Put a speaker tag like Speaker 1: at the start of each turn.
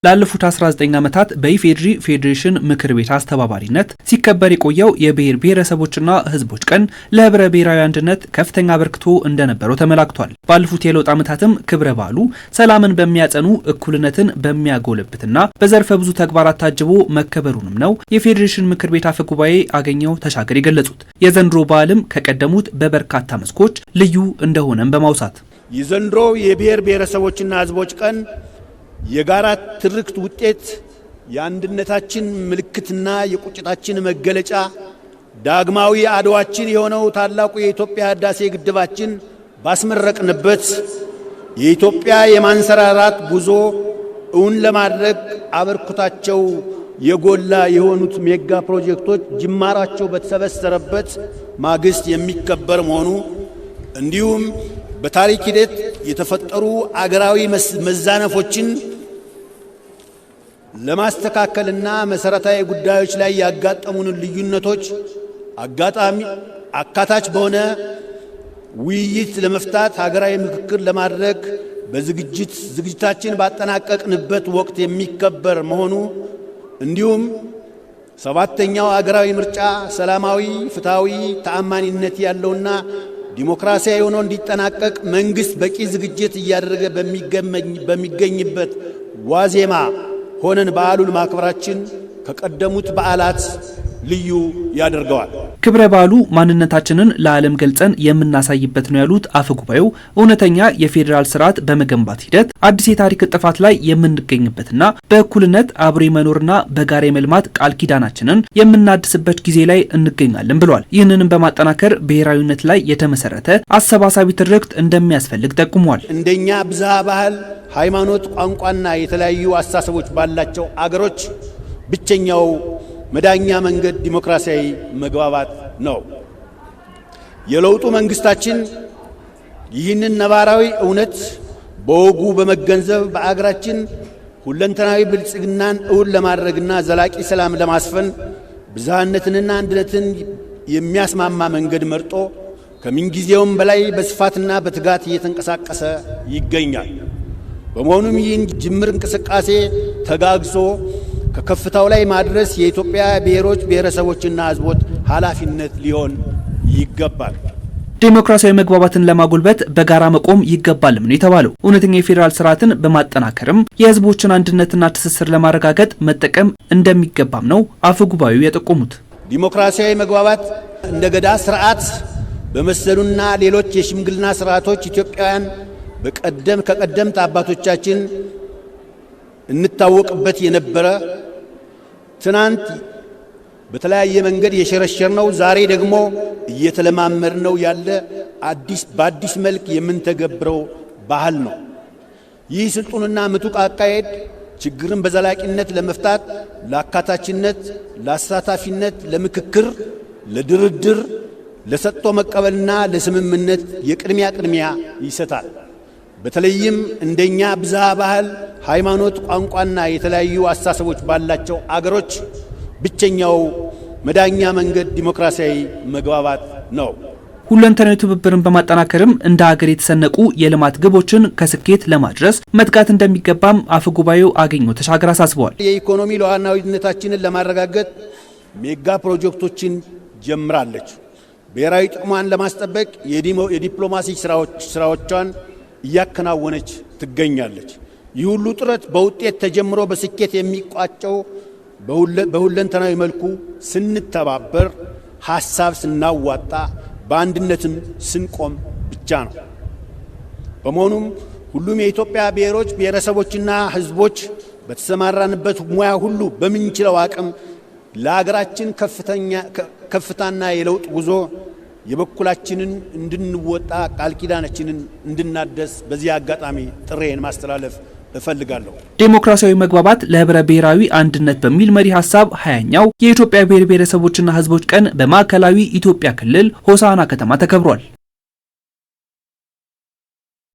Speaker 1: ላለፉት 19 ዓመታት በኢፌዴሪ ፌዴሬሽን ምክር ቤት አስተባባሪነት ሲከበር የቆየው የብሔር ብሔረሰቦችና ሕዝቦች ቀን ለህብረ ብሔራዊ አንድነት ከፍተኛ አበርክቶ እንደነበረው ተመላክቷል። ባለፉት የለውጥ ዓመታትም ክብረ በዓሉ ሰላምን በሚያጸኑ እኩልነትን በሚያጎለብትና በዘርፈ ብዙ ተግባራት ታጅቦ መከበሩንም ነው የፌዴሬሽን ምክር ቤት አፈ ጉባኤ አገኘው ተሻገር የገለጹት። የዘንድሮ በዓልም ከቀደሙት በበርካታ መስኮች ልዩ እንደሆነም በማውሳት
Speaker 2: የዘንድሮ የብሔር ብሔረሰቦችና ሕዝቦች ቀን የጋራ ትርክት ውጤት የአንድነታችን ምልክትና የቁጭታችን መገለጫ ዳግማዊ አድዋችን የሆነው ታላቁ የኢትዮጵያ ህዳሴ ግድባችን ባስመረቅንበት የኢትዮጵያ የማንሰራራት ጉዞ እውን ለማድረግ አበርክቷቸው የጎላ የሆኑት ሜጋ ፕሮጀክቶች ጅማራቸው በተሰበሰረበት ማግስት የሚከበር መሆኑ እንዲሁም በታሪክ ሂደት የተፈጠሩ አገራዊ መዛነፎችን ለማስተካከልና መሰረታዊ ጉዳዮች ላይ ያጋጠሙን ልዩነቶች አካታች በሆነ ውይይት ለመፍታት ሀገራዊ ምክክር ለማድረግ ዝግጅታችን ባጠናቀቅንበት ወቅት የሚከበር መሆኑ እንዲሁም ሰባተኛው ሀገራዊ ምርጫ ሰላማዊ፣ ፍትሃዊ፣ ተአማኒነት ያለውና ዲሞክራሲያዊ ሆኖ እንዲጠናቀቅ መንግስት በቂ ዝግጅት እያደረገ በሚገኝበት ዋዜማ ሆነን በዓሉን ማክበራችን ከቀደሙት በዓላት ልዩ ያደርገዋል።
Speaker 1: ክብረ በዓሉ ማንነታችንን ለዓለም ገልጸን የምናሳይበት ነው ያሉት አፈ ጉባኤው እውነተኛ የፌዴራል ስርዓት በመገንባት ሂደት አዲስ የታሪክ ጥፋት ላይ የምንገኝበትና በእኩልነት አብሮ መኖርና በጋራ የመልማት ቃል ኪዳናችንን የምናድስበት ጊዜ ላይ እንገኛለን ብለዋል። ይህንንም በማጠናከር ብሔራዊነት ላይ የተመሰረተ አሰባሳቢ ትርክት እንደሚያስፈልግ ጠቁመዋል።
Speaker 2: እንደኛ ብዝሃ ባህል፣ ሃይማኖት፣ ቋንቋና የተለያዩ አስተሳሰቦች ባላቸው አገሮች ብቸኛው መዳኛ መንገድ ዲሞክራሲያዊ መግባባት ነው። የለውጡ መንግስታችን ይህንን ነባራዊ እውነት በወጉ በመገንዘብ በአገራችን ሁለንተናዊ ብልጽግናን እውን ለማድረግና ዘላቂ ሰላም ለማስፈን ብዝሃነትንና አንድነትን የሚያስማማ መንገድ መርጦ ከምንጊዜውም በላይ በስፋትና በትጋት እየተንቀሳቀሰ ይገኛል። በመሆኑም ይህን ጅምር እንቅስቃሴ ተጋግዞ ከከፍታው ላይ ማድረስ የኢትዮጵያ ብሔሮች ብሔረሰቦችና ሕዝቦች ኃላፊነት ሊሆን ይገባል።
Speaker 1: ዴሞክራሲያዊ መግባባትን ለማጎልበት በጋራ መቆም ይገባልም ነው የተባለው። እውነተኛ የፌዴራል ስርዓትን በማጠናከርም የሕዝቦችን አንድነትና ትስስር ለማረጋገጥ መጠቀም እንደሚገባም ነው አፈ ጉባኤው የጠቆሙት።
Speaker 2: ዲሞክራሲያዊ መግባባት እንደ ገዳ ስርዓት በመሰሉና ሌሎች የሽምግልና ስርዓቶች ኢትዮጵያውያን ከቀደምት አባቶቻችን እንታወቅበት የነበረ ትናንት በተለያየ መንገድ የሸረሸርነው ዛሬ ደግሞ እየተለማመድነው ያለ በአዲስ መልክ የምንተገብረው ባህል ነው። ይህ ስልጡንና ምጡቅ አካሄድ ችግርን በዘላቂነት ለመፍታት ለአካታችነት፣ ለአሳታፊነት፣ ለምክክር፣ ለድርድር፣ ለሰጥቶ መቀበልና ለስምምነት የቅድሚያ ይሰጣል። በተለይም እንደኛ ብዝሃ ባህል፣ ሃይማኖት፣ ቋንቋና የተለያዩ አስተሳሰቦች ባላቸው አገሮች ብቸኛው መዳኛ መንገድ ዲሞክራሲያዊ መግባባት ነው።
Speaker 1: ሁለንተናዊ ትብብርን በማጠናከርም እንደ ሀገር የተሰነቁ የልማት ግቦችን ከስኬት ለማድረስ መትጋት እንደሚገባም አፈ ጉባኤው አገኘው ተሻገር አሳስበዋል።
Speaker 2: የኢኮኖሚ ሉዓላዊነታችንን ለማረጋገጥ ሜጋ ፕሮጀክቶችን ጀምራለች። ብሔራዊ ጥቅሟን ለማስጠበቅ የዲፕሎማሲ ስራዎቿን እያከናወነች ትገኛለች። ይህ ሁሉ ጥረት በውጤት ተጀምሮ በስኬት የሚቋጨው በሁለንተናዊ መልኩ ስንተባበር፣ ሐሳብ ስናዋጣ፣ በአንድነትም ስንቆም ብቻ ነው። በመሆኑም ሁሉም የኢትዮጵያ ብሔሮች ብሔረሰቦችና ሕዝቦች በተሰማራንበት ሙያ ሁሉ በምንችለው አቅም ለሀገራችን ከፍታና የለውጥ ጉዞ የበኩላችንን እንድንወጣ ቃል ኪዳናችንን እንድናደስ በዚህ አጋጣሚ ጥሬን ማስተላለፍ እፈልጋለሁ።
Speaker 1: ዴሞክራሲያዊ መግባባት ለህብረ ብሔራዊ አንድነት በሚል መሪ ሐሳብ 20ኛው የኢትዮጵያ ብሔር ብሔረሰቦችና ሕዝቦች ቀን በማዕከላዊ ኢትዮጵያ ክልል ሆሳዕና ከተማ ተከብሯል።